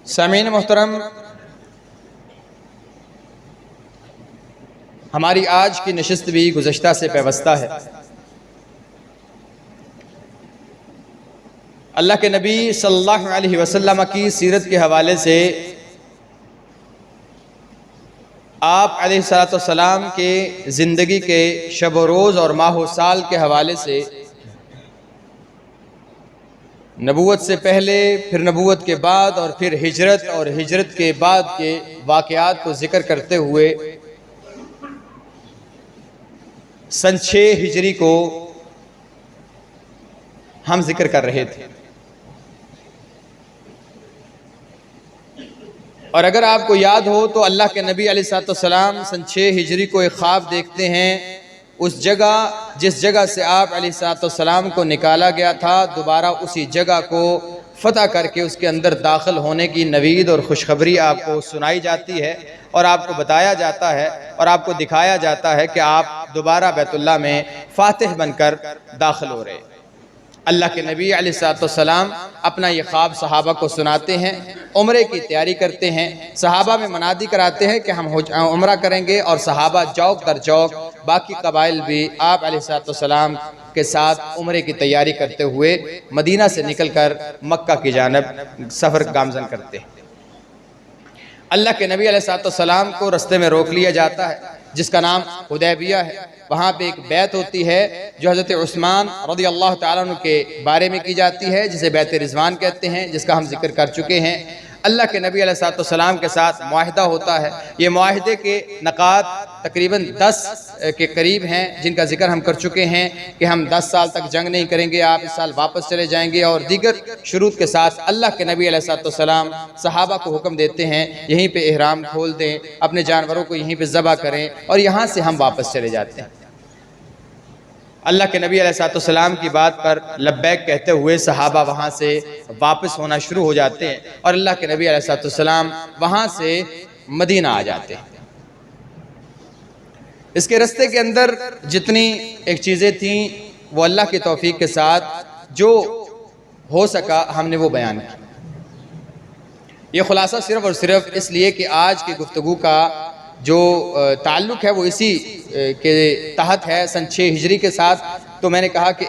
सामीन मोहतरम, हमारी आज की नशिस्त भी गुज़श्ता से पेवस्ता है। अल्लाह के नबी सल्लल्लाहु अलैहि वसल्लम की सीरत के हवाले से आप अलैहिस्सलाम के ज़िंदगी के शब व रोज़ और माह व साल के हवाले से, नबूवत से पहले, फिर नबूवत के बाद और फिर हिजरत और हिजरत के बाद के वाक़यात को ज़िक्र करते हुए सन 6 हिजरी को हम जिक्र कर रहे थे। और अगर आपको याद हो तो अल्लाह के नबी अलैहिस्सलाम सन 6 हिजरी को एक ख्वाब देखते हैं। उस जगह, जिस जगह से आप अलैहिस्सलाम को निकाला गया था, दोबारा उसी जगह को फतह करके उसके अंदर दाखिल होने की नवीद और खुशखबरी आपको सुनाई जाती है और आपको बताया जाता है और आपको दिखाया जाता है कि आप दोबारा बैतुल्लाह में फातिह बनकर दाखिल हो रहे हैं। अल्लाह के नबी अलैहिस्सलाम अपना ये ख्वाब सहाबा को सुनाते हैं, उम्रे की तैयारी करते हैं, सहाबा में मनादी कराते हैं कि हम उम्रा करेंगे और सहाबा चौक दर चौक बाकी कबाइल भी आप अलैहिस्सलाम के साथ उम्रे की तैयारी करते हुए मदीना से निकलकर मक्का की जानब सफ़र गामज़न करते हैं। अल्लाह के नबी अलैहिस्सलाम को रस्ते में रोक लिया जाता है जिसका नाम हुदैबिया है। वहाँ पे एक बैत होती है जो हज़रत उस्मान रज़ियल्लाहु ताला अन्हु के बारे में की जाती है, जिसे बैत रिज़वान कहते हैं, जिसका हम जिक्र कर चुके हैं। अल्लाह के नबी अलैहिस्सलाम के साथ मुआहिदा होता है। ये मुआहिदे के नकात तकरीबन 10 के करीब हैं, जिनका जिक्र हम कर चुके हैं कि हम 10 साल तक जंग नहीं करेंगे, आप इस साल वापस चले जाएंगे, और दीगर शुरूत के साथ अल्लाह के नबी अलैहिस्सलाम सहाबा को हुक्म देते हैं यहीं पे इहराम खोल दें, अपने जानवरों को यहीं पे ज़बह करें और यहाँ से हम वापस चले जाते हैं। अल्लाह के नबी अलैहिस्सलाम की बात पर लब्बैक कहते हुए सहाबा वहाँ से वापस होना शुरू हो जाते हैं और अल्लाह के नबी अलैहिस्सलाम वहाँ से मदीना आ जाते हैं। इसके रास्ते के अंदर जितनी एक चीज़ें थीं वो अल्लाह की तौफीक के साथ जो हो सका हमने वो बयान किया। ये खुलासा सिर्फ़ और सिर्फ इसलिए कि आज की गुफ्तगू का जो ताल्लुक़ है वो इसी के तहत है, सन 6 हिजरी के साथ। तो मैंने कहा कि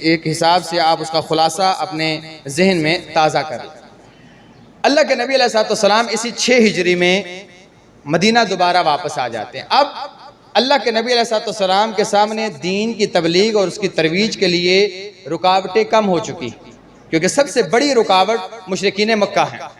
एक हिसाब से आप उसका खुलासा अपने जहन में ताज़ा करें। अल्लाह के नबी अलैहिस्सलाम इसी 6 हिजरी में मदीना दोबारा वापस आ जाते हैं। अब अल्लाह के नबी अलैहिस्सलाम के सामने दीन की तबलीग और उसकी तरवीज के लिए रुकावटें कम हो चुकी, क्योंकि सबसे बड़ी रुकावट मुशरिकीन मक्का है।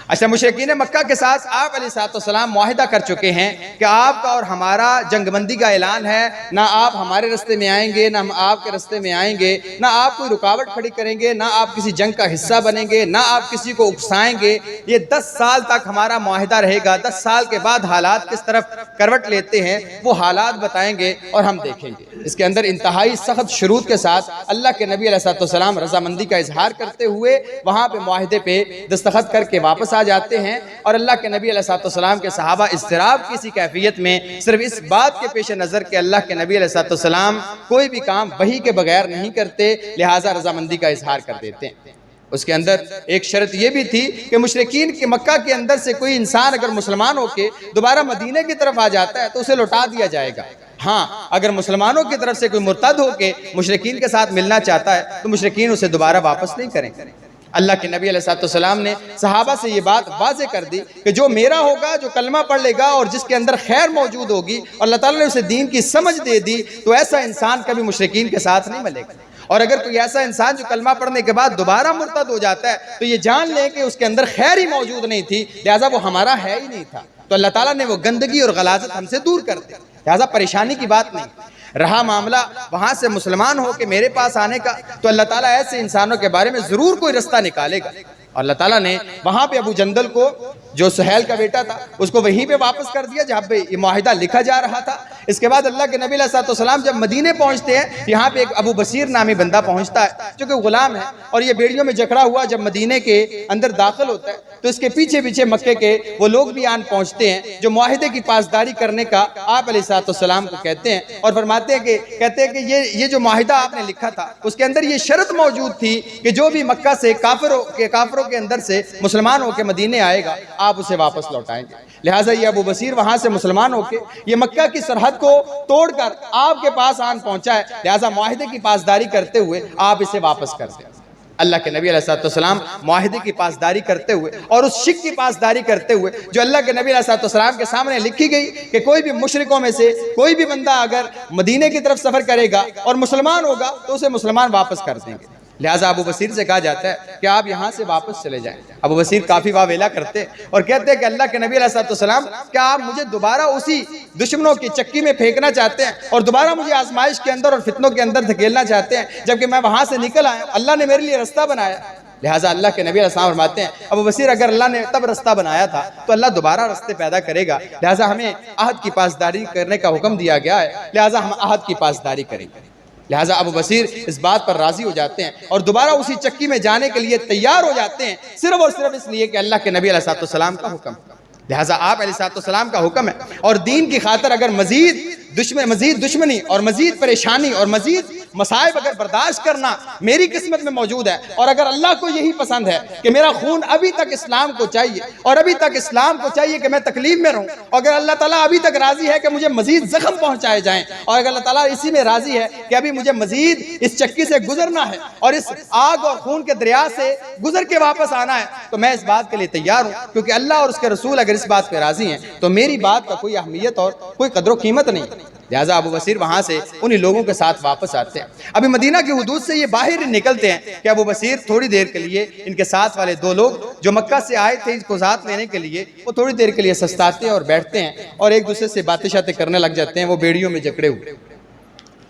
अच्छा, मुशरिकीन मक्का के साथ आप अलैहिस्सलाम मुआहिदा कर चुके हैं कि आपका और हमारा जंगबंदी का ऐलान है, ना आप हमारे रास्ते में आएंगे ना हम आपके रास्ते में आएंगे, ना आप कोई रुकावट खड़ी करेंगे, ना आप किसी जंग का हिस्सा बनेंगे, ना आप किसी को उकसाएंगे। ये 10 साल तक हमारा मुआहिदा रहेगा। 10 साल के बाद हालात किस तरफ करवट लेते हैं वो हालात बताएंगे और हम देखेंगे। इसके अंदर इंतहाई सख्त शुरूत के साथ अल्लाह के नबी अलैहिस्सलाम रजामंदी का इजहार करते हुए वहाँ पे मुआहिदे पे दस्तखत करके वापस आ जाते हैं और अल्लाह के नबी अलैहिस्सलाम के सहाबा इज़्तिराब की इसी कैफियत में सिर्फ इस बात के पेश नज़र के अल्लाह के नबी अलैहिस्सलाम कोई भी काम वही के बगैर नहीं करते, लिहाजा रजामंदी का इजहार कर देते हैं। उसके अंदर एक शर्त यह भी थी कि मुशरिकीन के मक्का के अंदर से कोई इंसान अगर मुसलमान होके दोबारा मदीने की तरफ आ जाता है तो उसे लौटा दिया जाएगा। हाँ, अगर मुसलमानों की तरफ से कोई मुर्तद होके मुशरिकीन के साथ मिलना चाहता है तो मुशरिकीन उसे दोबारा वापस नहीं करेंगे। अल्लाह के नबी अलैहिस्सलाम ने सहाबा से ये बात वाज़े कर दी कि जो मेरा होगा, जो कलमा पढ़ लेगा और जिसके अंदर खैर मौजूद होगी और अल्लाह ताला ने उसे दीन की समझ दे दी, तो ऐसा इंसान कभी मुशरिकीन के साथ नहीं मिलेगा। और अगर कोई ऐसा इंसान जो कलमा पढ़ने के बाद दोबारा मुर्तद हो जाता है तो ये जान लें कि उसके अंदर खैर ही मौजूद नहीं थी, लिहाजा वो हमारा है ही नहीं था। तो अल्लाह ताला ने वो गंदगी और गलाजत हमसे दूर कर दी, लिहाजा परेशानी की बात नहीं। रहा मामला वहाँ से मुसलमान हो के मेरे पास आने का, तो अल्लाह ताला ऐसे इंसानों के बारे में ज़रूर कोई रास्ता निकालेगा। और अल्लाह ताला ने वहाँ पे अबू जंदल को, जो सुहैल का बेटा था उसको वहीं पे वापस कर दिया जहाँ पे ये मुआहिदा लिखा जा रहा था। इसके बाद अल्लाह के नबी अलैहिस्सलाम जब मदीने पहुँचते हैं, यहाँ पे एक अबू बसीर नामी बंदा पहुँचता है जो कि गुलाम है, और ये बेड़ियों में जकड़ा हुआ जब मदीने के अंदर दाखिल होता है तो इसके पीछे पीछे मक्के के वो लोग भी आन पहुँचते हैं जो मुआहिदे की पासदारी करने का आप अलैहिस्सलाम को कहते हैं, और फरमाते हैं कि ये जो मुआहिदा आपने लिखा था उसके अंदर ये शर्त मौजूद थी कि जो भी मक्का से काफिरों के अंदर से मुसलमान होकर मदीने आएगा आप उसे वापस लौटाएंगे। लिहाजा ये अबू बसीर वहां से मुसलमान होकर ये मक्का की सरहद को तोड़कर आपके पास आन पहुंचा है, लिहाजा मुआहिदे की पासदारी करते हुए आप इसे वापस कर दें। अल्लाह के नबी अलैहिस्सलाम मुआहिदे की पासदारी करते हुए और उस शिक की पासदारी करते हुए जो अल्लाह के नबी अलैहिस्सलाम के सामने लिखी गई कि कोई भी मुशरिकों में से कोई भी बंदा अगर मदीने की तरफ सफर करेगा और मुसलमान होगा तो उसे मुसलमान वापस कर देंगे। लिहाजा अबू बसीर से कहा जाता है कि आप यहाँ से वापस चले जाएं। अबू बसीर काफ़ी वावेला करते और कहते हैं कि अल्लाह के नबी अलैहिस्सलाम, क्या आप मुझे दोबारा उसी दुश्मनों की चक्की में फेंकना चाहते हैं और दोबारा मुझे आजमाइश के अंदर और फितनों के अंदर धकेलना चाहते हैं, जबकि मैं वहाँ से निकल आया, अल्लाह ने मेरे लिए रास्ता बनाया। लिहाजा अल्लाह के नबी अलैहिस्सलाम फरमाते हैं, अबू बसीर अगर अल्लाह ने तब रास्ता बनाया था तो अल्लाह दोबारा रास्ते पैदा करेगा, लिहाजा हमें अहद की पासदारी करने का हुक्म दिया गया है, लिहाजा हम अहद की पासदारी करेंगे। लिहाजा अबू बसीर इस बात पर राजी हो जाते हैं और दोबारा उसी चक्की में जाने के लिए तैयार हो जाते हैं, सिर्फ और सिर्फ इसलिए कि अल्लाह के नबी अलैहिस्सलाम का हुक्म। लिहाजा आप अलैहिस्सलाम का हुक्म है और दीन की खातिर अगर मजीद दुश्मनी और मजीद परेशानी और मजीद मसाइब अगर बर्दाश्त करना मेरी किस्मत में मौजूद है, और अगर अल्लाह को यही पसंद है कि मेरा खून अभी तक इस्लाम को चाहिए और अभी तक इस्लाम को चाहिए कि मैं तकलीफ में रहूं, और अगर अल्लाह ताला अभी तक राजी है कि मुझे मजीद जख्म पहुंचाए जाएं, और अगर अल्लाह ताला इसी में राजी है कि अभी मुझे मजीद इस चक्की से गुजरना है और इस आग और खून के दरिया से गुजर के वापस आना है, तो मैं इस बात के लिए तैयार हूँ, क्योंकि अल्लाह और उसके रसूल अगर इस बात पर राजी हैं तो मेरी बात का कोई अहमियत और कोई कदर कीमत नहीं। लिहाजा अबू बसीर वहाँ से उन्हीं लोगों के साथ वापस आते हैं। अभी मदीना की हुदूद से ये बाहर निकलते हैं कि अबू बसीर थोड़ी देर के लिए इनके साथ वाले दो लोग जो मक्का से आए थे इनको साथ लेने के लिए, वो थोड़ी देर के लिए सस्ताते हैं और बैठते हैं और एक दूसरे से बातें शातें करने लग जाते हैं। वो बेड़ियों में जकड़े हुए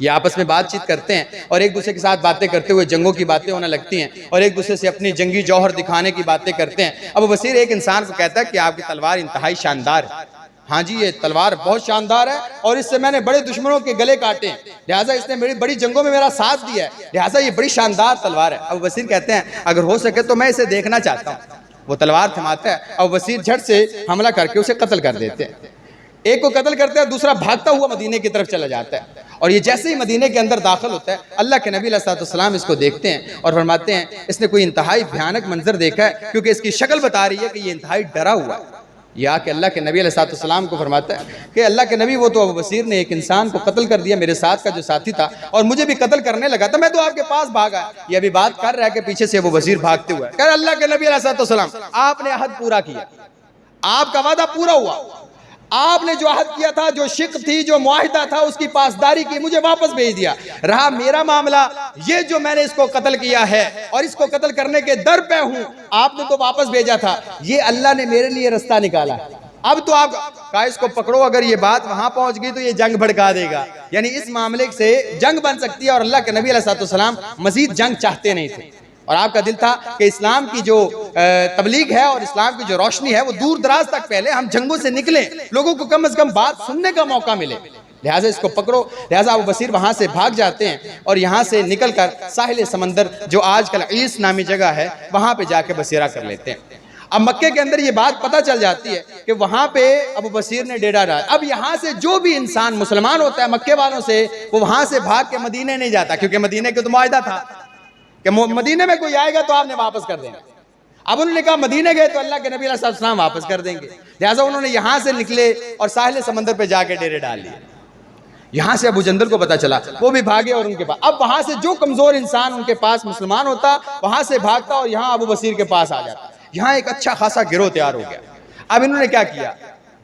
ये आपस में बातचीत करते हैं और एक दूसरे के साथ बातें करते हुए जंगों की बातें होने लगती हैं और एक दूसरे से अपनी जंगी जौहर दिखाने की बातें करते हैं। अबू बसीर एक इंसान को कहता है कि आपकी तलवार इंतहाई शानदार है। हाँ जी, ये तलवार बहुत शानदार है और इससे मैंने बड़े दुश्मनों के गले काटे, लिहाजा इसने मेरी बड़ी जंगों में मेरा साथ दिया है, लिहाजा ये बड़ी शानदार तलवार है। अबू बसीर कहते हैं अगर हो सके तो मैं इसे देखना चाहता हूँ। वो तलवार थमाता है, अबू बसीर झट से हमला करके उसे कत्ल कर देते हैं। एक को कत्ल करते हैं, दूसरा भागता हुआ मदीने की तरफ चला जाता है और ये जैसे ही मदीने के अंदर दाखिल होता है अल्लाह के नबी अलैहिस्सलाम इसको देखते हैं और फरमाते हैं इसने कोई इंतहाई भयानक मंजर देखा है, क्योंकि इसकी शक्ल बता रही है कि ये इंतहाई डरा हुआ है। या कि अल्लाह के नबी अलैहिस्सलाम को फरमाता है कि अल्लाह के नबी, वो तो अबू बसीर ने एक इंसान को कत्ल कर दिया, मेरे साथ का जो साथी था, और मुझे भी कत्ल करने लगा था, मैं तो आपके पास भागा। ये अभी बात कर रहा है कि पीछे से अबू बसीर भागते हुए कह अल्लाह के नबी अलैहिस्सलाम, आपने अहद पूरा किया, आपका वादा पूरा हुआ, आपने जो अहद किया था, जो शिक थी, जो मुआहिदा था, उसकी पासदारी की, मुझे वापस भेज दिया। रहा मेरा मामला, ये जो मैंने इसको कत्ल किया है और इसको कत्ल करने के दर पे हूं, आपने तो वापस भेजा था, ये अल्लाह ने मेरे लिए रास्ता निकाला। अब तो आप कहा इसको पकड़ो, अगर ये बात वहां पहुंच गई तो ये जंग भड़का देगा, यानी इस मामले से जंग बन सकती है। और अल्लाह के नबी अलैहिस्सलाम मजीद जंग चाहते नहीं थे और आपका दिल था कि इस्लाम की जो तबलीग है और इस्लाम की जो रोशनी है वो दूर दराज तक फैले, हम जंगों से निकले, लोगों को कम से कम बात सुनने का मौका मिले, लिहाजा इसको पकड़ो। लिहाजा अबू बसीर वहाँ से भाग जाते हैं और यहाँ से निकल कर साहिल समंदर जो आजकल ईस नामी जगह है वहाँ पे जाके बसेरा कर लेते हैं। अब मक्के के अंदर ये बात पता चल जाती है कि वहाँ पे अबू बसीर ने डेरा डाला। अब यहाँ से जो भी इंसान मुसलमान होता है मक्के वालों से, वो वहाँ से भाग के मदीने नहीं जाता, क्योंकि मदीने के तो मुआहिदा था कि मदीने में कोई आएगा तो आपने वापस कर देना। अब उन्होंने कहा मदीने गए तो अल्लाह के नबी अलैहिस्सलाम वापस कर देंगे, लिहाजा उन्होंने यहाँ से निकले और साहिल समंदर पे जाके डेरे डाल लिए। यहाँ से अबू जंदल को पता चला, वो भी भागे और उनके पास, अब वहाँ से जो कमजोर इंसान उनके पास मुसलमान होता वहाँ से भागता और यहाँ अबू बसीर के पास आ जाता। यहाँ एक अच्छा खासा गिरोह तैयार हो गया। अब इन्होंने क्या किया,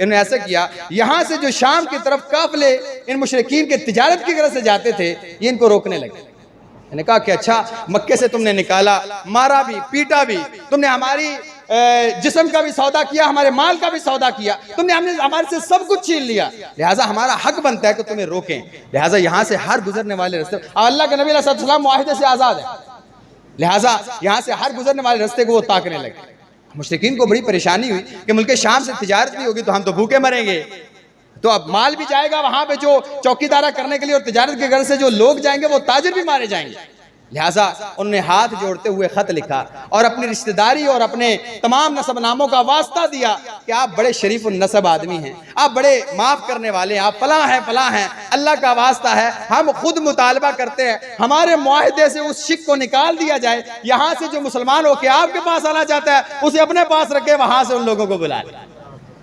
इन्होंने ऐसा किया, यहाँ से जो शाम की तरफ काफिले इन मुशरिकीन के तिजारत की तरफ से जाते थे ये इनको रोकने लगे। मैंने कहा कि अच्छा, मक्के से तुमने निकाला, मारा भी, पीटा भी, तुमने हमारी जिस्म का भी सौदा किया, हमारे माल का भी सौदा किया, तुमने हमारे से सब कुछ छीन लिया, लिहाजा हमारा हक बनता है कि तुम्हें रोकें। लिहाजा यहाँ से हर गुजरने वाले रास्ते, अल्लाह के नबी अलैहिस्सलाम मुआहिदे से आज़ाद है, लिहाजा यहाँ से हर गुजरने वाले रास्ते को वो ताकने लगे। मुशरिकीन को बड़ी परेशानी हुई कि मुल्क शाम से तिजारत नहीं होगी तो हम तो भूखे मरेंगे, तो अब माल भी जाएगा वहां पे जो चौकीदारा करने के लिए, और तिजारत के घर से जो लोग जाएंगे वो ताजिर भी मारे जाएंगे। लिहाजा उन्होंने हाथ जोड़ते हुए खत लिखा और अपनी रिश्तेदारी और अपने तमाम नसब नामों का वास्ता दिया कि आप बड़े शरीफ नसब आदमी हैं, आप बड़े माफ करने वाले हैं, आप फलां हैं, अल्लाह का वास्ता है, हम खुद मुतालबा करते हैं हमारे मुआहदे से उस शिक को निकाल दिया जाए, यहाँ से जो मुसलमान होकर आपके पास आना चाहता है उसे अपने पास रखे, वहां से उन लोगों को बुला लें।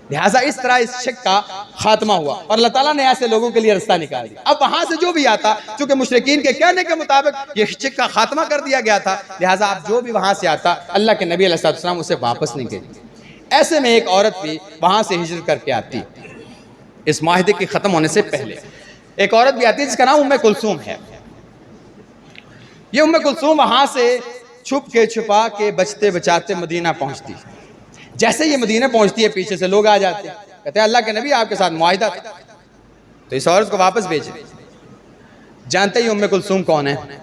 लिहाजा इस तरह इस शिक का खात्मा हुआ और अल्लाह ताला ने ऐसे लोगों के लिए रास्ता निकाल दिया। अब वहां से जो भी आता, चूंकि मुशरिकीन के कहने के मुताबिक ये शिक का खात्मा कर दिया गया था, लिहाजा अब जो भी वहां से आता अल्लाह के नबी अलैहि सल्लम उसे वापस नहीं भेजते। ऐसे में एक औरत भी वहां से हिजरत करके आती, इस माहिदे के खत्म होने से पहले एक औरत भी आती है जिसका नाम उम्मे कुलसूम है। ये उम्मे कुलसूम वहां से छुप के छुपा के बचते बचाते मदीना पहुंचती। जैसे ये मदीना पहुंचती है पीछे से लोग आ जाते हैं, कहते हैं अल्लाह के नबी आपके साथ मुआहिदा था, तो इस औरत को वापस भेजे। जानते ही उम्मे कुलसूम कौन है?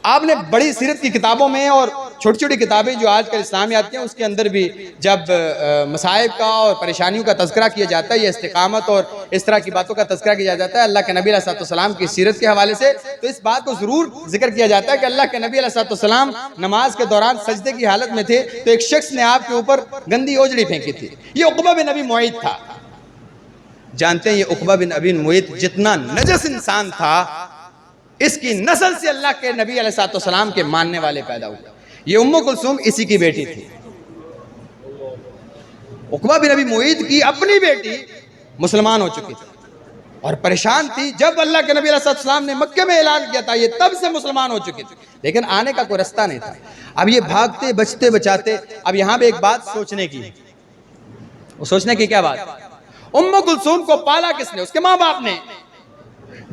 आपने बड़ी सीरत की किताबों में और छोटी छोटी किताबें जो आजकल इस्लामियात हैं उसके अंदर भी जब मसाइब का और परेशानियों का तज़किरा किया जाता है, या इस्तिकामत और इस तरह की बातों का तज़किरा किया जाता है अल्लाह के नबी अलैहिस्सलाम की सीरत के हवाले से, तो इस बात को ज़रूर जिक्र किया जाता है कि अल्लाह के नबी अलैहिस्सलाम नमाज के दौरान सजदे की हालत में थे तो एक शख्स ने आपके ऊपर गंदी ओजड़ी फेंकी थी। ये उक़बा बिन अबी मुअय्यिद था। जानते हैं ये उक़बा बिन अबी मुअय्यिद जितना नजस इंसान था, इसकी नस्ल से अल्लाह के नबी अलैहिस्सलाम के मानने वाले पैदा हुए। ये उम्मे कुलसूम इसी की बेटी थी। उक़बा बिन अबी मुअय्यिद की अपनी बेटी मुसलमान हो चुकी थी और परेशान थी। जब अल्लाह के नबी अलैहिस्सलाम ने मक्के में ऐलान किया था, ये तब से मुसलमान हो चुकी थी, लेकिन आने का कोई रास्ता नहीं था। अब ये भागते बचते बचाते, अब यहाँ पे एक बात सोचने की, वो सोचने की क्या बात? उम्मे कुलसूम को पाला किसने? उसके माँ बाप ने।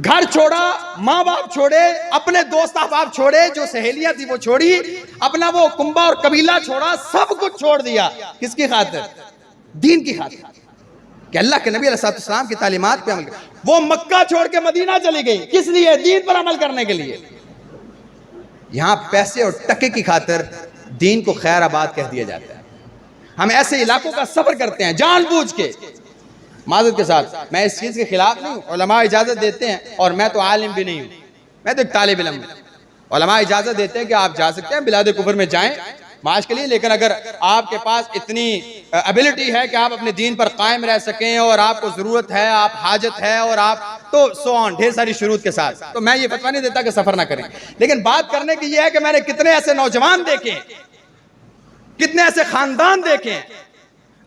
घर छोड़ा, माँ बाप छोड़े, अपने दोस्त अहबाब छोड़े, जो सहेलियां थी वो छोड़ी, अपना वो कुंबा और कबीला छोड़ा, सब कुछ छोड़ दिया। किसकी खातिर? दीन की खातिर, कि अल्लाह के नबी अलैहिस्सलाम की तालीमात पे अमल कर। वो मक्का छोड़ के मदीना चली गई, किस लिए? दीन पर अमल करने के लिए। यहां पैसे और टके की खातिर दीन को खैर आबाद कह दिया जाता है। हम ऐसे इलाकों का सफर करते हैं जानबूझ के, माज़रत के साथ, मैं इस चीज़ के खिलाफ नहीं हूँ, उलमा इजाज़त देते हैं, और मैं तो आलिम भी नहीं हूँ, मैं तो एक तालिब इल्म हूँ। उलमा इजाज़त देते हैं कि आप जा सकते हैं बिलाद कुफर में जाएं माश के लिए, लेकिन अगर आपके पास इतनी एबिलिटी है कि आप अपने दीन पर कायम रह सकें और आपको ज़रूरत है, आप हाजत है, और आप तो सो ऑन ढेर सारी शुरूत के साथ, तो मैं ये फतवा नहीं देता कि सफ़र ना करें। लेकिन बात करने की यह है कि मैंने कितने ऐसे नौजवान देखे, कितने ऐसे ख़ानदान देखे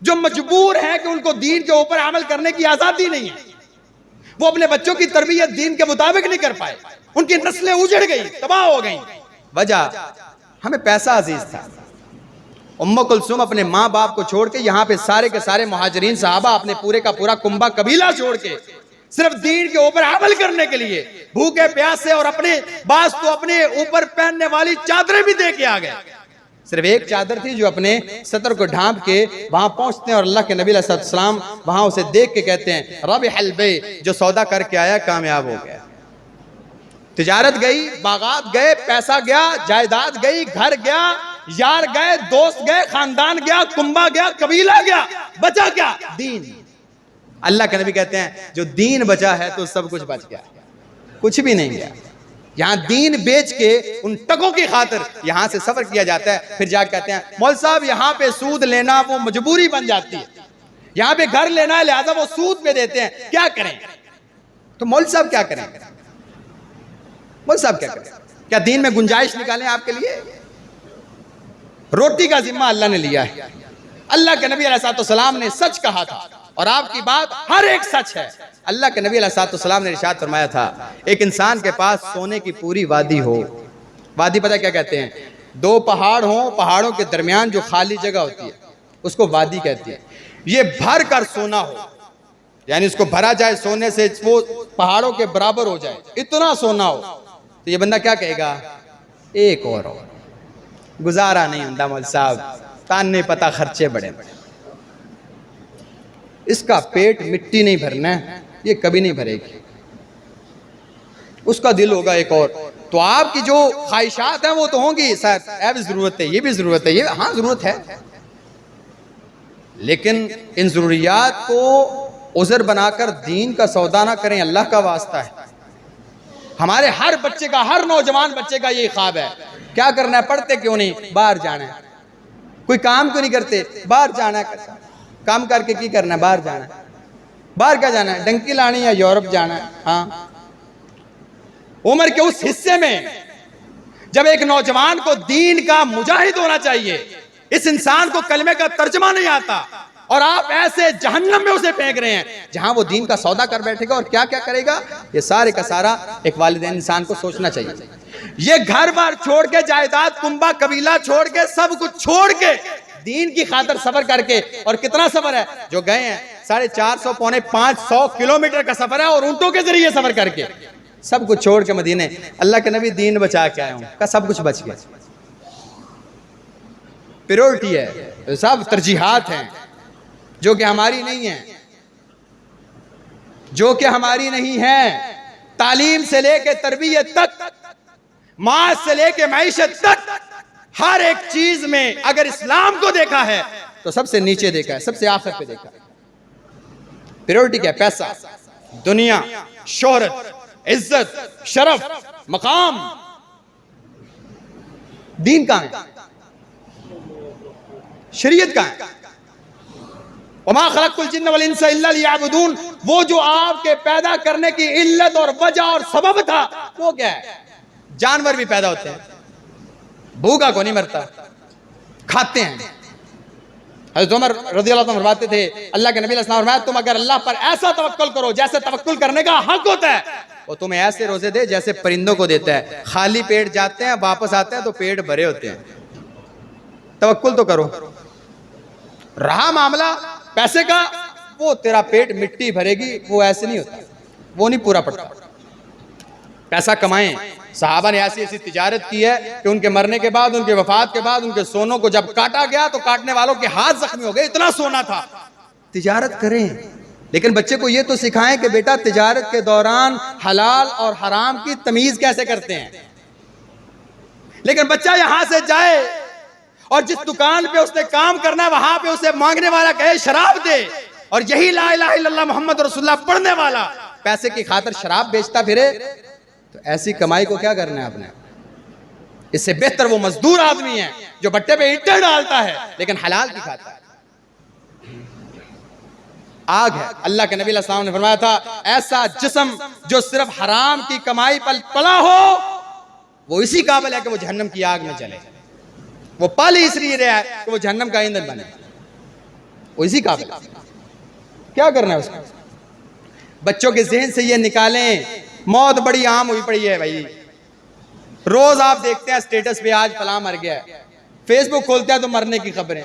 जो मजबूर हैं कि उनको दीन के ऊपर अमल करने की आज़ादी नहीं है। वो अपने बच्चों की तरबियत दीन के मुताबिक नहीं कर पाए, उनकी नस्लें उजड़ गई, तबाह हो गई। वजह, हमें पैसा अजीज था। उम्मे कुलसूम अपने माँ बाप को छोड़ के, यहाँ पे सारे के सारे मुहाजिरीन सहाबा अपने पूरे का पूरा कुंबा कबीला छोड़ के सिर्फ दीन के ऊपर अमल करने के लिए भूखे प्यासे, और अपने बास तो अपने ऊपर पहनने वाली चादरें भी दे के आ गए। सिर्फ एक चादर थी जो अपने सतर को ढांप के वहां पहुंचते हैं, और अल्लाह के नबी अलैहिस्सलाम वहां उसे देख के कहते हैं रबिहल बे, जो सौदा करके आया कामयाब हो गया। तिजारत गई, बागात गए, पैसा गया, जायदाद गई, घर गया, यार गए, दोस्त गए, खानदान गया, कुंबा गया, कबीला गया, बचा क्या? दीन। अल्लाह के नबी कहते हैं जो दीन बचा है तो सब कुछ बच गया, कुछ भी नहीं गया। यहाँ दीन बेच के उन टकों की खातिर यहाँ से सफर किया जाता है। फिर जाकर कहते हैं मौलवी साहब यहाँ पे सूद लेना वो मजबूरी बन जाती है, यहाँ पे घर लेना है लिहाजा वो सूद पे देते हैं, क्या करें? तो मौलवी साहब क्या करें? मौलवी साहब क्या करें? क्या दीन में गुंजाइश निकालें आपके लिए? रोटी का जिम्मा अल्लाह ने लिया है। अल्लाह के नबी अलैहिस्सलाम ने सच कहा था और आपकी बात हर एक सच है। अल्लाह के नबी अलैहिस्सलाम ने इरशाद फरमाया था, एक इंसान के पास सोने की पूरी वादी हो, वादी पता क्या कहते हैं? दो पहाड़ हो, पहाड़ों के दरमियान जो खाली जगह होती है उसको वादी कहती है। ये भर कर सोना हो, यानी उसको भरा जाए सोने से, वो पहाड़ों के बराबर हो जाए, इतना सोना हो, तो ये बंदा क्या कहेगा? एक और हो, गुजारा नहीं होता मौलवी साहब, तान नहीं पता, खर्चे बड़े, इसका पेट मिट्टी नहीं भरना है, ये कभी नहीं भरेगी। उसका दिल होगा एक और, तो आपकी जो ख्वाहिशात हैं वो तो होंगी, शायद ये भी ज़रूरत है, ये भी ज़रूरत है, ये हाँ ज़रूरत है, लेकिन इन ज़रूरियात को उज़र बनाकर दीन का सौदा ना करें। अल्लाह का वास्ता है। हमारे हर बच्चे का, हर नौजवान बच्चे का ये ख्वाब है, क्या करना है, पढ़ते क्यों नहीं, बाहर जाना है। कोई काम क्यों नहीं करते, बाहर जाना है। काम करके की करना है, बाहर जाना है। बाहर क्या जाना है, डंकी लानी या यूरोप जाना है। हाँ, उम्र के उस हिस्से में जब एक नौजवान को दीन का मुजाहिद होना चाहिए, इस इंसान को कलमे का तर्जमा नहीं आता और आप ऐसे जहन्नम में उसे फेंक रहे हैं जहां वो दीन का सौदा कर बैठेगा और क्या क्या करेगा, ये सारे का सारा एक वालिदैन इंसान को सोचना चाहिए। ये घर बार छोड़ के, जायदाद कुंबा कबीला छोड़ के, सब कुछ छोड़ के दीन की खातिर सफर करके, और कितना सफर है, जो गए हैं 450 पौने 500 किलोमीटर का सफर है और ऊंटों के जरिए सफर करके सब कुछ छोड़ के मदीने, अल्लाह के नबी दीन बचा के आया हूं का, सब कुछ बच गया। प्रायोरिटी है, सब तरजीहात हैं जो कि हमारी नहीं है, जो कि हमारी नहीं है। तालीम से लेके तरबियत तक, माज से लेके मैशत तक, हर एक चीज में अगर इस्लाम को देखा है तो सबसे नीचे देखा है, सबसे आखिर पे देखा है। प्रायोरिटी क्या है, पैसा, दुनिया, शोहरत, इज्जत, शरफ, मकाम। दीन कहां है, शरीयत कहां है? वमा खलक़तुल जिन्न वल इंसा इल्ला लियअबुदून, वो जो आपके पैदा करने की इल्लत और वजह और सबब था वो क्या है? जानवर भी पैदा होते हैं, भूखा को नहीं मरता, खाते हैं। हज़रत उमर रज़ियल्लाहु अन्हु फरमाते थे, अल्लाह के नबी अलैहि सलाम फरमाया, तुम अगर अल्लाह पर ऐसा तवक्कुल करो जैसे तवक्कुल करने का हक होता है, वो तुम्हें ऐसे रोजे दे जैसे परिंदों को देता है। खाली पेट जाते हैं, वापस आते हैं तो पेट भरे होते हैं। तवक्कुल तो करो। रहा मामला पैसे का, वो तेरा पेट मिट्टी भरेगी, वो ऐसे नहीं होता, वो नहीं पूरा पड़ता। पैसा कमाएं। सहाबा ने ऐसी ऐसी तिजारत की है कि उनके मरने के बाद, उनके वफात के बाद, उनके सोनों को जब काटा गया तो काटने वालों के हाथ जख्मी हो गए, इतना सोना था। तिजारत करें, लेकिन बच्चे को ये तो सिखाएं कि बेटा तिजारत के दौरान हलाल और हराम की तमीज कैसे करते हैं। लेकिन बच्चा यहां से जाए और जिस दुकान पे उसने काम करना है वहां पे उसे मांगने वाला कहे शराब दे, और यही ला इलाहा इल्लल्लाह मोहम्मद रसूलुल्लाह पढ़ने वाला पैसे की खातिर शराब बेचता फिरे, तो ऐसी कमाई को क्या करना है आपने? इससे बेहतर वो मजदूर आदमी है जो भट्टे पे ईंटें डालता है लेकिन हलाल की खाता है। आग है। अल्लाह के नबी अलैहि सलाम ने फरमाया था, ऐसा जिस्म जो सिर्फ हराम की कमाई पर पला हो वो इसी काबिल है कि वो जहन्नम की आग में जले। वो पल इसलिए रहा है कि वो जहन्नम का ईंधन बने, वो इसी काबिल। क्या करना है उसको? बच्चों के जहन से ये निकालें, मौत बड़ी आम हुई पड़ी है भाई। रोज आप देखते हैं स्टेटस पे आज फलां मर गया है, फेसबुक खोलते हैं तो मरने की खबरें,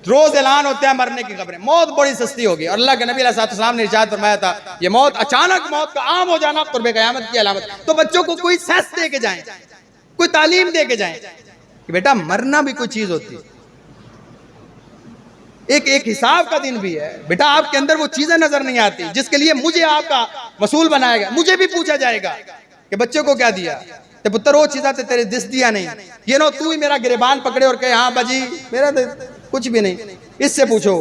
रोज ऐलान होते हैं मरने की खबरें। मौत बड़ी सस्ती होगी। और अल्लाह के नबी अलैहि सलाम ने इरशाद फरमाया था, ये मौत, अचानक मौत का आम हो जाना कुर्बे क़यामत की अलामत। तो बच्चों को कोई सेंस दे के जाएं, कोई तालीम दे के जाएं कि बेटा मरना भी कोई चीज होती है, एक हिसाब का दिन भी है। बेटा आपके अंदर वो चीजें नजर नहीं आती जिसके लिए मुझे आपका मसूल बनाया गया। मुझे भी पूछा जाएगा कि बच्चे को क्या दिया, तो पुत्र वो चीज़ा तो तेरे दिस दिया नहीं, ये नो तू ही मेरा गिरबान पकड़े और कहे हाँ बाजी मेरा तो कुछ भी नहीं, इससे पूछो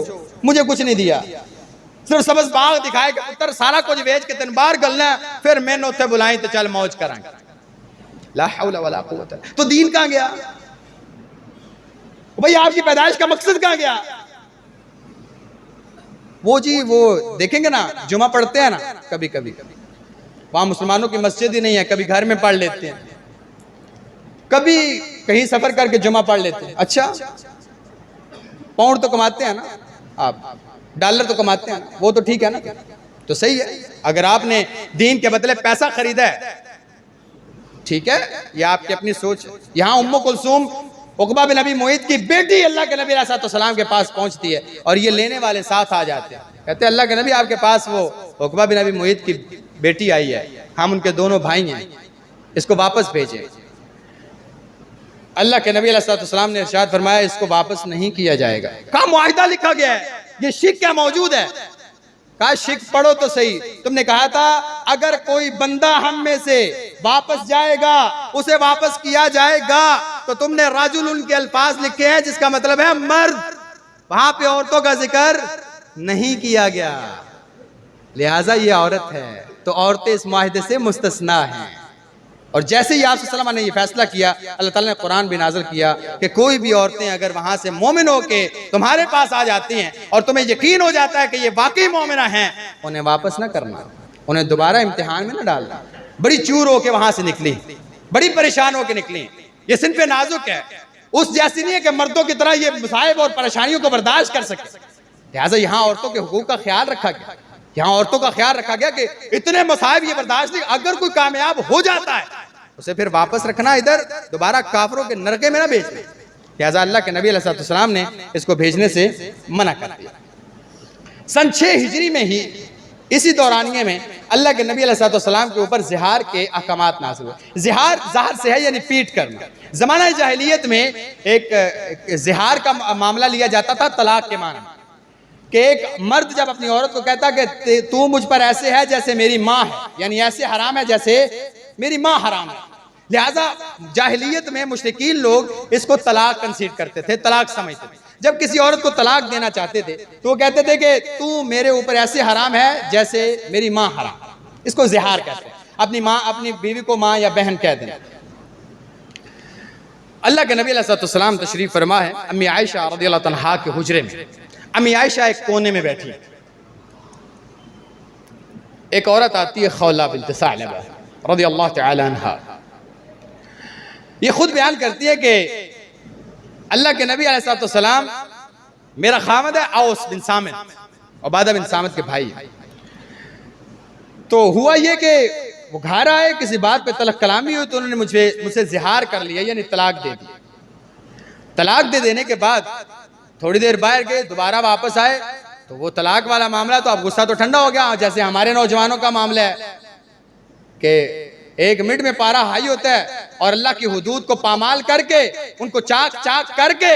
मुझे कुछ नहीं दिया, सिर्फ सबज बाग दिखाए कि पुत्र सारा कुछ बेच के तीन बार गलना फिर मैंने उत्थे बुलाई तो चल मौज करांगे। ला हौला वला कुव्वत। तो दीन कहाँ गया भाई? आपकी पैदाइश का मकसद कहाँ गया? वो जी वो देखेंगे ना, जुमा पढ़ते हैं ना कभी कभी, वहां मुसलमानों की मस्जिद ही नहीं है, कभी घर में पढ़ लेते हैं, कभी कहीं सफर करके जुमा पढ़ लेते हैं। अच्छा पाउंड तो कमाते हैं ना आप, डॉलर तो कमाते हैं ना, वो तो ठीक है ना, तो सही है। अगर आपने दीन के बदले पैसा खरीदा है ठीक है, ये आपकी अपनी सोच। यहाँ उम्मु कुलसूम उक़बा बिन अबी मुईत की बेटी अल्लाह के नबी अलैहिस्सलाम के पास पहुंचती है और ये लेने वाले साथ आ जाते हैं, कहते हैं अल्लाह के नबी आपके पास वो उक़बा बिन अबी मुईत की बेटी आई है, हम उनके दोनों भाई हैं, इसको वापस भेजें। अल्लाह के नबी अलैहिस्सलाम ने इरशाद फरमाया इसको वापस नहीं किया जाएगा। कहाँ मुआहिदा लिखा गया है? ये शिक क्या मौजूद है? कहा शिक पढ़ो तो सही। तुमने कहा था अगर कोई बंदा हम में से वापस जाएगा उसे वापस किया जाएगा, तो तुमने राजुल के अल्फाज लिखे हैं जिसका मतलब है मर्द, वहां पे औरतों का जिक्र नहीं किया गया, लिहाजा ये औरत है, तो औरतें इस मुआहदे से मुस्तस्ना हैं। और जैसे ही आप सल्लल्लाहु अलैहि वसल्लम ने ये फैसला किया, अल्लाह ताला ने कुरान भी नाज़िल किया कि कोई भी औरतें अगर वहां से मोमिन होके तुम्हारे पास आ जाती हैं और तुम्हें यकीन हो जाता है कि ये वाकई मोमिना हैं, उन्हें वापस ना करना, उन्हें दोबारा इम्तिहान में ना डालना। बड़ी चूर होके वहां से निकली, बड़ी परेशान होके निकली। ये सिन पे नाजुक है, उस जैसी नहीं है कि मर्दों की तरह ये मुसाइब और परेशानियों को बर्दाश्त कर सके। लिहाजा यहाँ औरतों के हुकूक का ख्याल रखा गया, यहाँ औरतों का ख्याल रखा गया कि इतने मसाइब ये बर्दाश्त नहीं, अगर कोई कामयाब हो जाता है उसे फिर वापस रखना, इधर दोबारा काफरों के नरके में ना भेजना। लिहाजा अल्लाह के नबी अलैहिस्सलाम ने इसको भेजने से मना कर दिया। सन 6 हिजरी में ही इसी दौरानिये में अल्लाह के नबी अलैहिस्सलाम के ऊपर जिहार के अहकामात नाज़िल हुए। जिहार ज़ाहिर से है यानी पीट करना। ज़माना जाहिलियत में एक जिहार का मामला लिया जाता था तलाक के माने, कि एक मर्द जब अपनी औरत को कहता कि तू मुझ पर ऐसे है जैसे मेरी माँ है, यानी ऐसे हराम है जैसे मेरी माँ हराम है। लिहाजा जाहिलियत में मुशरिकीन लोग इसको तलाक कंसीडर करते थे, तलाक समझते थे। जब किसी औरत को तलाक देना चाहते थे तो वो कहते थे कि तू मेरे ऊपर ऐसे हराम है जैसे मेरी माँ हराम। इसको जिहार कहते हैं। अपनी माँ, अपनी बीवी को माँ या बहन कह देना। अल्लाह के नबी अलैहिस्सलाम तशरीफ फरमा है अम्मी आयशा रज़ियल्लाहु अन्हा के हुजरे में। अम्मी आयशा एक कोने में बैठी, एक औरत आती है खौला बिन्त सालबा रज़ियल्लाहु तआला अन्हा। ये खुद बयान करती है कि अल्लाह के नबी अलैहिस्सलाम मेरा खामद है औस बिन सामित, उबादा बिन सामित के भाई। तो हुआ ये कि वो घर आए, किसी बात पे तलक कलामी हुई तो उन्होंने मुझसे जिहार कर लिया, यानी तलाक दे दी। तलाक दे देने के बाद थोड़ी देर बाहर गए, दोबारा वापस आए तो वो तलाक वाला मामला, तो अब गुस्सा तो ठंडा हो गया, जैसे हमारे नौजवानों का मामला है कि 1 मिनट में पारा हाई होता है और अल्लाह की हुदूद को पामाल करके उनको चाक चाक करके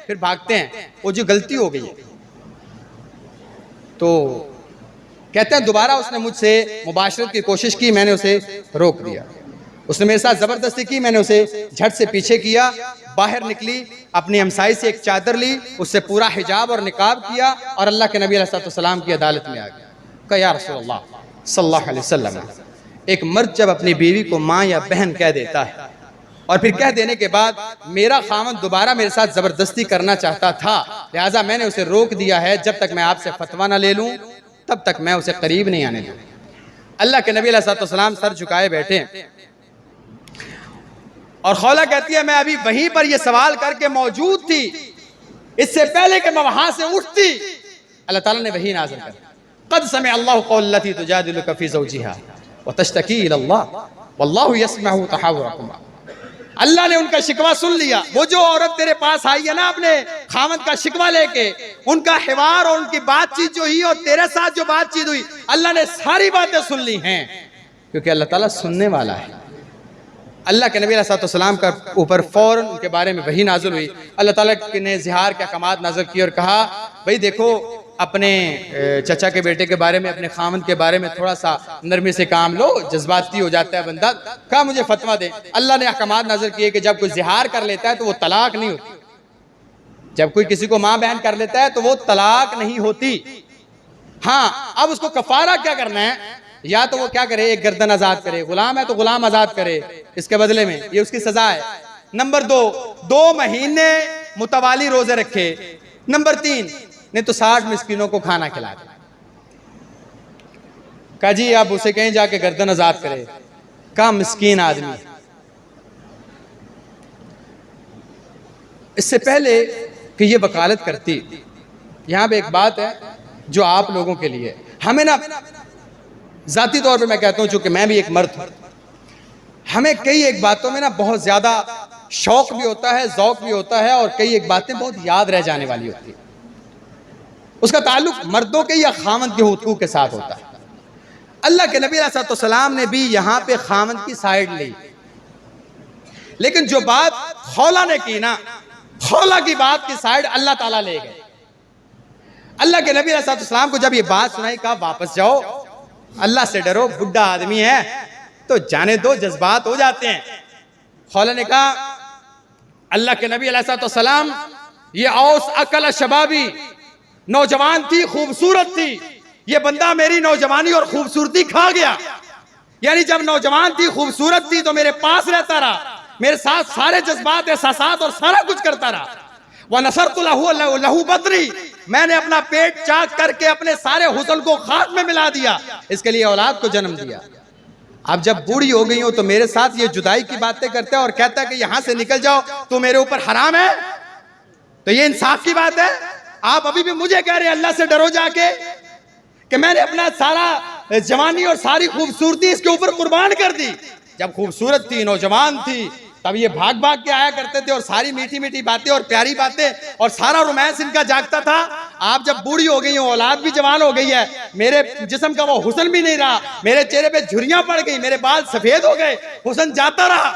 फिर भागते हैं। वो जो गलती हो गई है, तो कहते हैं दोबारा उसने मुझसे मुबाशरत की कोशिश की, मैंने उसे रोक दिया। उसने मेरे साथ जबरदस्ती की, मैंने उसे झट से पीछे किया, बाहर निकली, अपनी हमसाई से एक चादर ली, उससे पूरा हिजाब और निकाब किया और अल्लाह के नबी अलैहिस्सलाम की अदालत में आ गया। कहा या रसूलल्लाह सल्लल्लाहु अलैहि वसल्लम, एक मर्द जब अपनी बीवी को माँ या बहन कह देता है और फिर कह देने के बाद मेरा खामन दोबारा मेरे साथ जबरदस्ती करना चाहता था, लिहाजा मैंने उसे रोक दिया है, जब तक मैं आपसे फतवा ना ले लूं तब तक मैं उसे करीब नहीं आने दूं। अल्लाह के नबी अलैहिस्सलाम सर झुकाए बैठे और खौला कहती है मैं अभी वहीं पर यह सवाल करके मौजूद थी, इससे पहले कि मैं वहां से उठती अल्लाह ताला ने वही नाज़िल कर, क़द समिअ अल्लाहु क़ौलती तुजादिलुका फ़ी ज़ौजिहा व तश्तकी इलल्लाह वल्लाहु यस्मअु तहावुरकुमा। अल्लाह ने उनका शिकवा सुन लिया। वो जो औरत तेरे पास आई है ना अपने खामद का शिकवा लेके, उनका हिवार और उनकी बातचीत जो हुई और तेरे साथ जो बातचीत हुई, अल्लाह ने सारी बातें सुन ली हैं, क्योंकि अल्लाह ताला सुनने वाला है। अल्लाह के नबी अलैहिस्सलाम का ऊपर फौरन उनके बारे में वही नाज़िल हुई। अल्लाह ताला ने ज़िहार के अहकामात नाज़िल किए और कहा भाई देखो, अपने चचा के बेटे के बारे में, अपने खामद के बारे में थोड़ा सा नरमी से काम लो, जज्बाती हो जाता है बंदा। कहा मुझे फतवा दे। अल्लाह ने अहकामात नाज़िल किए कि जब कोई ज़िहार कर लेता है तो वो तलाक नहीं होती। जब कोई किसी को माँ बहन कर लेता है तो वो तलाक नहीं होती। हाँ, अब उसको कफारा क्या करना है, या तो वो क्या करे, एक गर्दन आजाद करे, गुलाम है तो गुलाम आजाद करे इसके बदले में, ये उसकी सजा है। नंबर 2 महीने मुतवाली रोजे रखे। नंबर 3 नहीं तो 60 मिस्कीनों को खाना खिला दे। कहा जी आप उसे कहीं जाके गर्दन आजाद करे। कहा मिस्कीन आदमी। इससे पहले कि ये वकालत करती, यहां पे एक बात है जो आप लोगों के लिए, हमें ना जाती तौर पे मैं कहता हूं, चूंकि मैं भी एक मर्द हूं, हमें कई एक बातों में ना बहुत ज्यादा शौक भी होता है, ज़ौक भी होता है, और कई एक बातें बहुत याद रह जाने वाली होती है। उसका ताल्लुक मर्दों के या खामद के हुकूक के साथ होता है। अल्लाह के नबी अलैहिस्सलाम ने भी यहां पे खामद की साइड ली, लेकिन जो बात खौला ने की ना, खौला की बात की साइड अल्लाह ताला ले गए। अल्लाह के नबी अलैहिस्सलाम को जब ये बात सुनाई, कहा वापस जाओ, अल्लाह से डरो, बुढ़ा आदमी है तो जाने दो, जज्बात हो जाते हैं। खौला ने कहा अल्लाह के नबी अलैहिस्सलाम, ये औस अकल शबाबी, नौजवान थी, खूबसूरत थी, ये बंदा मेरी नौजवानी और खूबसूरती खा गया। यानी जब नौजवान थी, खूबसूरत थी तो मेरे पास रहता रहा, मेरे साथ सारे जज्बात, एहसासात और सारा कुछ करता रहा। वह नसरतु लहू बदरी, मैंने अपना पेट चाक करके अपने सारे हुस्न को खाक में मिला दिया, इसके लिए औलाद को जन्म दिया। अब जब बूढ़ी हो गई हो तो मेरे साथ ये जुदाई की बातें करते हैं और कहता है कि यहां से निकल जाओ, तो मेरे ऊपर हराम है, तो ये इंसाफ की बात है? आप अभी भी मुझे कह रहे हैं अल्लाह से डरो जाके, कि मैंने अपना सारा जवानी और सारी खूबसूरती इसके ऊपर कुर्बान कर दी। जब खूबसूरत थी, नौजवान थी, तब ये भाग भाग के आया करते थे और सारी मीठी मीठी बातें और प्यारी बातें और सारा रोमांस इनका जागता था। आप जब बूढ़ी हो गई हो, औलाद भी जवान हो गई है, मेरे जिस्म का वो हुस्न भी नहीं रहा, मेरे चेहरे पे झुर्रियां पड़ गई, मेरे बाल सफेद हो गए, हुस्न जाता रहा,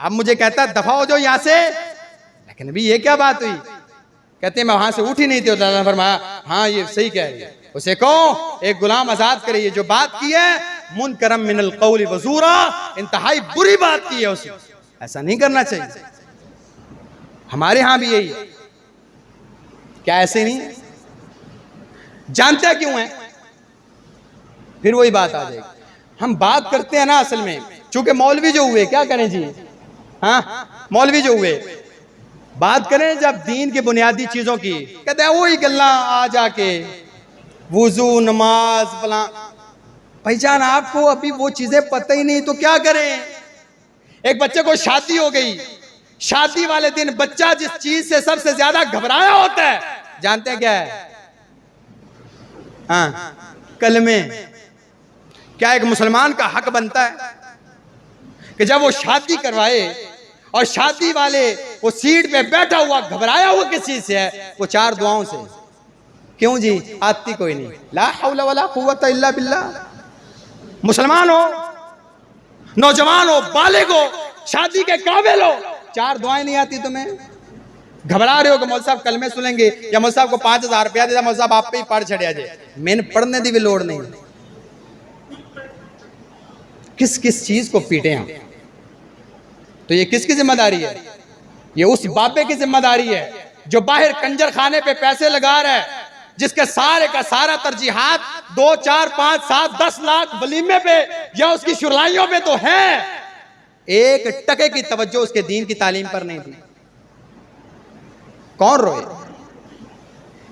अब मुझे कहता है दफा हो जाओ यहां से। लेकिन अभी ये क्या बात हुई? कहते हैं मैं वहां से उठ ही नहीं थी। अल्लाह ने फरमाया हाँ ये सही कह रही है, उसे कहो एक गुलाम आजाद करे। ये जो बात की है मुनकरम मिनल कौली वजूरा, इंतहाई बुरी बात की है उसने, ऐसा नहीं करना चाहिए। हमारे यहां भी यही है, क्या ऐसे नहीं? जानते क्यों है? फिर वही बात आ जाएगी। हम बात करते हैं ना असल में, चूंकि मौलवी जो हुए, क्या करें जी, हाँ मौलवी जो हुए, बात करें जब दीन की बुनियादी चीजों की, कहते हैं वही गल्ला आ जाके वुजू नमाज फला। भाईजान आपको अभी वो चीजें पता ही नहीं तो क्या करें? एक बच्चे को शादी हो गई, शादी वाले दिन बच्चा जिस चीज से सबसे ज्यादा घबराया होता है, जानते हैं क्या है? हाँ, कलमे। क्या एक मुसलमान का हक बनता है कि जब वो शादी करवाए और शादी वाले वो सीट पे बैठा हुआ घबराया हुआ किस चीज से है? वो 4 दुआओं से। क्यों जी? आती कोई नहीं, ला हौला वला कुव्वता इल्ला बिल्लाह। मुसलमान हो, नौजवान हो, बालिग हो, शादी के काबिल हो, 4 दुआएं नहीं आती तुम्हें, घबरा रहे हो कि मौलवी साहब कलमे सुनेंगे या मौलवी साहब को 5000 रुपया दे, मौलवी साहब आप पे ही पढ़ छड़िया जे, मैंने पढ़ने दी भी लोड़ नहीं। किस किस चीज को पीटे हम? तो ये किसकी जिम्मेदारी है? ये उस बाबे की जिम्मेदारी है जो बाहर कंजर खाने पे पैसे लगा रहा है, जिसके सारे का सारा तरजीहात 2, 4, 5, 7, 10 लाख वलीमे पे या उसकी शुरलाइयों पे तो है, 1 टके की तवज्जो उसके दीन की तालीम पर नहीं दी। कौन रोए?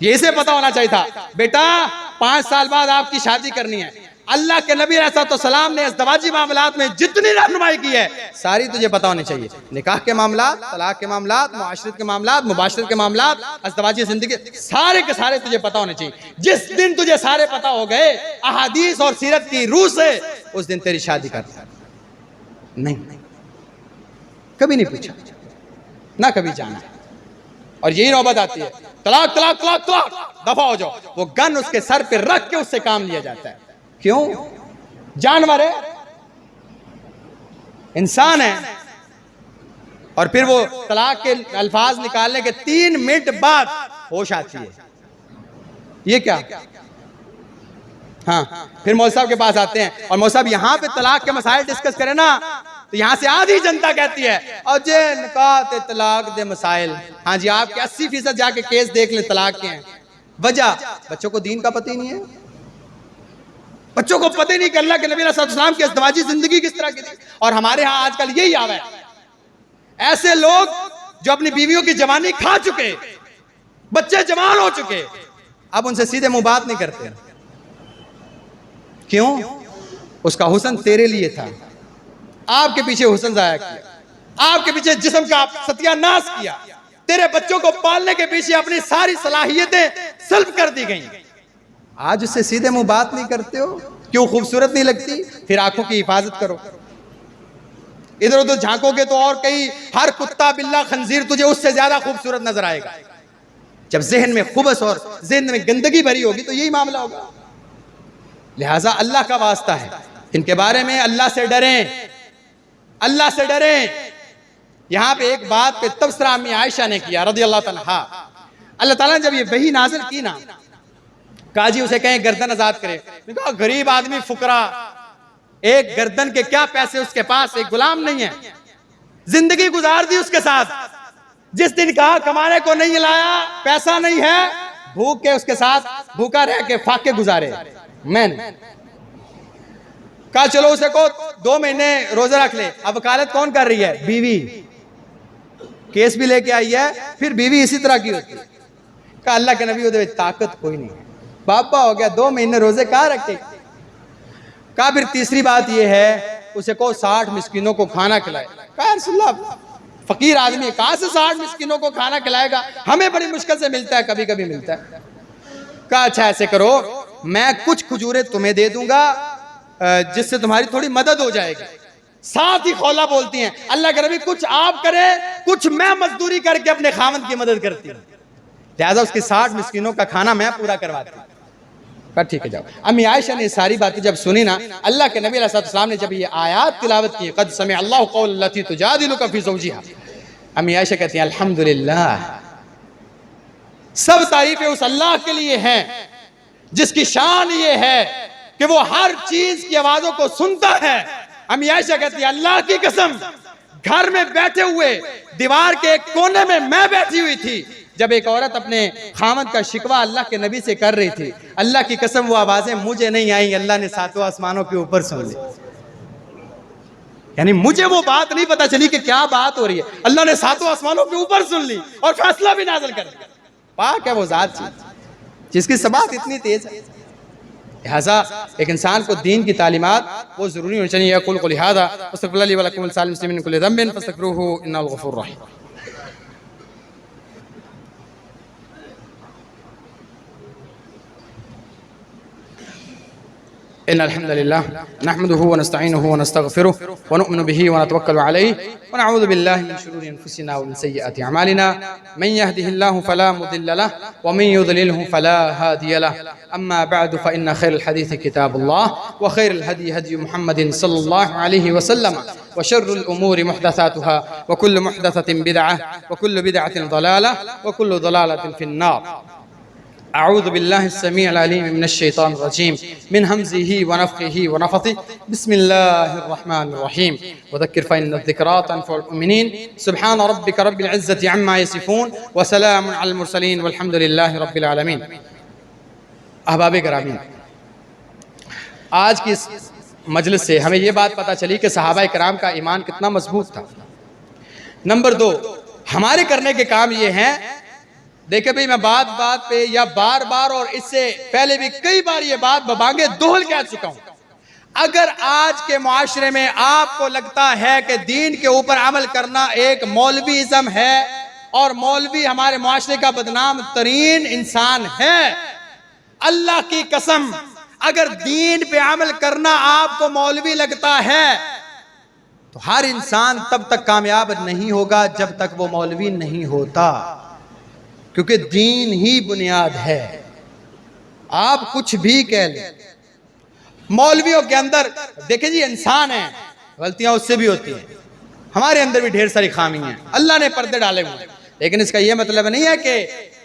ये इसे पता होना चाहिए था, बेटा 5 साल बाद आपकी शादी करनी है। अल्लाह के नबी अलैहिस्सलाम ने इज़्दिवाजी मामलात में जितनी रहनुमाई की है सारी तुझे पता होनी चाहिए। निकाह के मामलात, तलाक के मामलात, मुआशरत के मामलात, मुबाशरत के मामलात, इज़्दिवाजी जिंदगी, सारे के सारे तुझे पता होने चाहिए। जिस दिन तुझे सारे पता हो गए अहादीस और सीरत की रूह से, उस दिन तेरी शादी कर। नहीं, कभी नहीं पूछा, ना कभी जाना। और यही नौबत आती है, तलाक तलाक तलाक तलाक, दफा हो जाओ। वो गन उसके सर पे रख के उससे काम लिया जाता है। क्यों? जानवर है, इंसान है। और फिर वो तलाक के अल्फाज निकालने के 3 मिनट बाद होश आती है। ये क्या? हाँ, फिर मौलवी साहब के पास आते हैं और मौलवी साहब यहाँ पे तलाक के मसाइल डिस्कस करें ना, तो यहाँ से आधी जनता कहती है और जे निकाह ते तलाक दे मसाइल। हाँ जी, आपके 80% जाके केस देख ले तलाक के हैं। वजह, बच्चों को दीन का पता ही नहीं है, बच्चों को पता ही नहीं कि अल्लाह के नबी सल्लल्लाहु अलैहि वसल्लम की इज़्दिवाजी जिंदगी किस तरह की थी। और हमारे यहाँ आजकल यही आवा है, ऐसे लोग जो अपनी बीवियों की जवानी खा चुके, बच्चे जवान हो चुके, अब उनसे सीधे मुंह बात नहीं करते। क्यों? उसका हुस्न तेरे लिए था, आपके पीछे हुस्न जाया किया, आपके पीछे जिस्म का सत्यानाश किया, तेरे बच्चों को पालने के पीछे अपनी सारी सलाहियतें सल्ब कर दी गई। आज उससे सीधे मुंह बात नहीं करते हो, क्यों? खूबसूरत नहीं लगती? फिर आंखों की हिफाजत करो, इधर उधर झांकोगे तो और कहीं हर कुत्ता बिल्ला खंजीर तुझे उससे ज्यादा खूबसूरत नजर आएगा। जब जहन में खुबस और जहन में गंदगी भरी होगी तो यही मामला होगा। लिहाजा अल्लाह का वास्ता है, इनके बारे में अल्लाह से डरें, अल्लाह से डरें। यहां पे एक बात पे तबसरा अम्मी आयशा ने किया रज़ी अल्लाह तआला। अल्लाह ताला ने जब ये वही नाज़िल की ना, काजी उसे कहें गर्दन आजाद करे, कहा गरीब आदमी फुकरा, एक गर्दन के क्या पैसे उसके पास, एक गुलाम नहीं है, जिंदगी गुजार दी उसके साथ। जिस दिन कहा कमाने को नहीं लाया, पैसा नहीं है, भूख के उसके साथ भूखा रह के फाके गुजारे। मैंने कहा चलो उसे को 2 महीने रोजा रख ले। अब वकालत कौन कर रही है? बीवी। केस भी लेके आई है, फिर बीवी इसी तरह की होती है। कहा अल्लाह के नबी उधर ताकत कोई नहीं है, बापा हो गया 2 महीने रोजे कहाँ रखे। कहा फिर तीसरी बात यह है, उसे को 60 मिस्किनों को खाना खिलाए। कहा रसूलल्लाह फकीर आदमी कहां से 60 मिस्किनों को खाना खिलाएगा, हमें बड़ी मुश्किल से मिलता है, कभी कभी मिलता है। कहा अच्छा ऐसे करो, मैं कुछ खजूरें तुम्हें दे दूंगा जिससे तुम्हारी थोड़ी मदद हो जाएगी। साथ ही खौला बोलती हैं अल्लाह के नबी कुछ आप करें, कुछ मैं मजदूरी करके अपने खामद की मदद करती हूँ, लिहाजा उसकी 60 मिस्किनों का खाना मैं पूरा करवाती हूँ। कहा ठीक है जाओ। अम्मी आयशा ने सारी बातें जब सुनी ना, अल्लाह के नबी अलैहिस्सलाम ने जब ये आयात तिलावत की, क़द समिअ अल्लाहु क़ौल लती तुजादिलुका फ़ी ज़ौजिहा, अम्मी आयशा कहती हैं अल्हम्दुलिल्लाह, सब तारीफें उस अल्लाह के लिए हैं जिसकी शान ये है कि वो हर चीज की आवाजों को सुनता है। अम्मी आयशा कहती है अल्लाह की कसम, घर में बैठे हुए दीवार के एक कोने में मैं बैठी हुई थी, जब एक औरत अपने खामद का शिकवा अल्लाह के नबी से कर रही थी, अल्लाह की कसम वो आवाजें मुझे नहीं आई, अल्लाह ने 7 आसमानों के ऊपर सुन ली। यानी मुझे वो बात नहीं पता चली कि क्या बात हो रही है, अल्लाह ने 7 आसमानों के ऊपर सुन ली और फैसला भी नाज़िल कर दिया। पाक है वो जात जिसकी सबात इतनी तेज है। लिहाजा एक इंसान को दीन की तालीमात वो जरूरी होनी चाहिए। कुल को लिहाजा अस्तगफिरुल्लाह ली व लकुम व लिसाइरिल मुस्लिमीन मिन कुल्लि ज़ंबिन फस्तगफिरूहु इन्नहु गफूरुर रहीम। इन्नल हम्दुलिल्लाह नहमदुहु व नस्तईनुहु व नस्तगफिरुहु व नु'मिनु बिही व नतवक्कलु अलैहि व नअऊज़ु बिल्लाहि मिन शुरूरि अनफुसिना व मिन सय्यिआति अमालिना मन यहदिहिल्लाहु फला मुदिल्ल लहु व मन युद्लिलहु फला हादिय लहु। अम्मा बअदु फ़इन्न खैरल हदीस किताबुल्लाह व खैरल हदी हदी मुहम्मदिन सल्लल्लाहु अलैहि वसल्लम व शर्रुल उमूरि मुहदसातुहा व कुल्लु मुहदसतिन बिदअह व कुल्लु बिदअतिन ज़लालह व कुल्लु ज़लालतिन फिन्नार। अऊज़ु बिल्लाहि अस्समीइल अलीम मिनश शैतानिर रजीम मिन हमज़िही व नफ़ख़िही व नफ़ख़िही बिस्मिल्लाहिर रहमानिर रहीम वज़क्किर फ़इन्न ज़िक्रा तनफ़उल मुमिनीन सुब्हान रब्बिका रब्बिल इज़्ज़ति अम्मा यसिफ़ून व सलामुन अलल मुरसलीन वल्हम्दुलिल्लाहि रब्बिल आलमीन। अहबाब गिरामी, आज की इस मजलिस से हमें ये बात पता चली कि सहाबा किराम का ईमान कितना मजबूत था। नंबर 2, हमारे करने के काम ये हैं। देखिए भाई, मैं बात बात पे या बार बार और इससे पहले भी कई बार ये बात बबांगे दोहल कह चुका हूं। अगर आज के मुआशरे में आपको लगता है कि दीन के ऊपर अमल करना एक मौलवीइज्म है और मौलवी हमारे मुआशरे का बदनाम तरीन इंसान है, अल्लाह की कसम अगर दीन पे अमल करना आपको मौलवी लगता है तो हर इंसान तब तक कामयाब नहीं होगा जब तक वो मौलवी नहीं होता, क्योंकि दीन ही बुनियाद है। आप कुछ भी कह लें, मौलवियों के अंदर देखें जी, इंसान है, गलतियां उससे भी होती हैं, हमारे अंदर भी ढेर सारी खामियां हैं, अल्लाह ने पर्दे डाले हुए हैं। लेकिन इसका यह मतलब नहीं है कि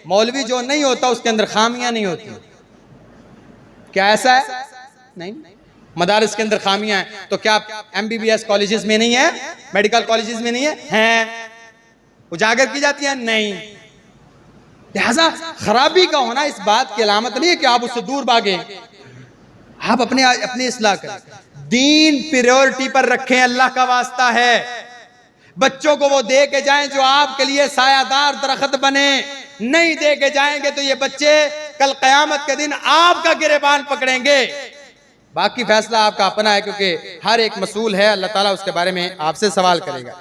मौलवी जो नहीं होता उसके अंदर खामियां नहीं होती। क्या ऐसा है? नहीं। मदारिस के अंदर खामियां हैं तो क्या MBBS कॉलेजेस में नहीं है, मेडिकल कॉलेजेस में नहीं है? हैं, उजागर की जाती है? नहीं। लिहाजा खराबी का होना इस बात की अलामत नहीं है कि आप उससे दूर भागे। आप अपने इस्लाह करें, दीन प्रायोरिटी पर रखें, अल्लाह का वास्ता है। बच्चों को वो दे के जाएं जो आपके लिए सायादार दरख्त बने। नहीं दे के जाएंगे तो ये बच्चे कल क़यामत के दिन आपका गिरेबान पकड़ेंगे। बाकी फैसला आपका अपना है, क्योंकि हर एक मसूल है, अल्लाह ताला उसके बारे में आपसे सवाल करेगा।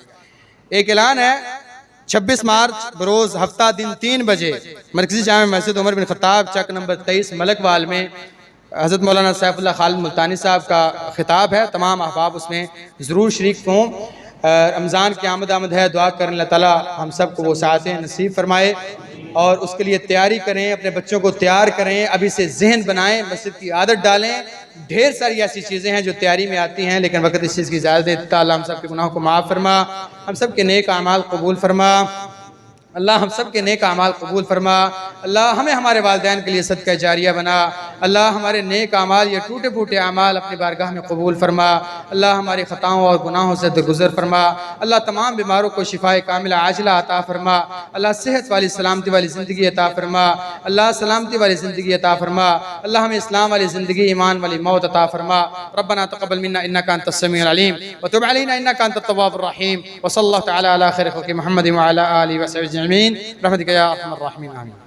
एक ऐलान है, 26 मार्च बरोज हफ्ता दिन 3 बजे मरकजी जामे मस्जिद उमर बिन खत्ताब चक नंबर 23 मलकवाल में हज़रत मौलाना सैफुल्लाह खालिद मुल्तानी साहब का खिताब है। तमाम अहबाब उसमें ज़रूर शरीक हों। रमज़ान की आमद है, दुआ करें अल्लाह ताला हम सब को वो सातें नसीब फरमाए और उसके लिए तैयारी करें, अपने बच्चों को तैयार करें, अभी से जहन बनाएं, मस्जिद की आदत डालें। ढेर सारी ऐसी चीज़ें हैं जो तैयारी में आती हैं, लेकिन वक्त इस चीज़ की इजाज़त देता। अल्लाह हम सब के गुनाहों को माफ़ फरमा, हम सब के नेक अमाल कबूल फरमा। अल्लाह हम सब के नेक अमाल कबूल फरमा। अल्लाह हमें हमारे वालिदैन के लिए सदका जारिया बना। अल्लाह हमारे नेक अमाल या टूटे फूटे अमाल अपनी बारगाह में कबूल फरमा। अल्लाह हमारी ख़ताओं और गुनाहों से दरगुजर फरमा। अल्लाह तमाम बीमारों को शिफाए कामिला आजिला अता फरमा। अल्लाह सेहत वाली सलामती वाली ज़िंदगी अता फरमा। अल्लाह सलामती वाली ज़िंदगी अता फरमा। अल्लाह हमें इस्लाम वाली ज़िंदगी ईमान वाली मौत अता फरमा। रब्बना तक़ब्बल मिन्ना इन्नका अंतस समीउल अलीम व तुब अलैना इन्नका अंतत तव्वाबुर रहीम व सल्लल्लाहु तआला अला खैरि खल्क़ि मुहम्मद व अला आलिहि व सहबिहि अजमईन रहमतिका या अरहमर राहिमीन आमीन।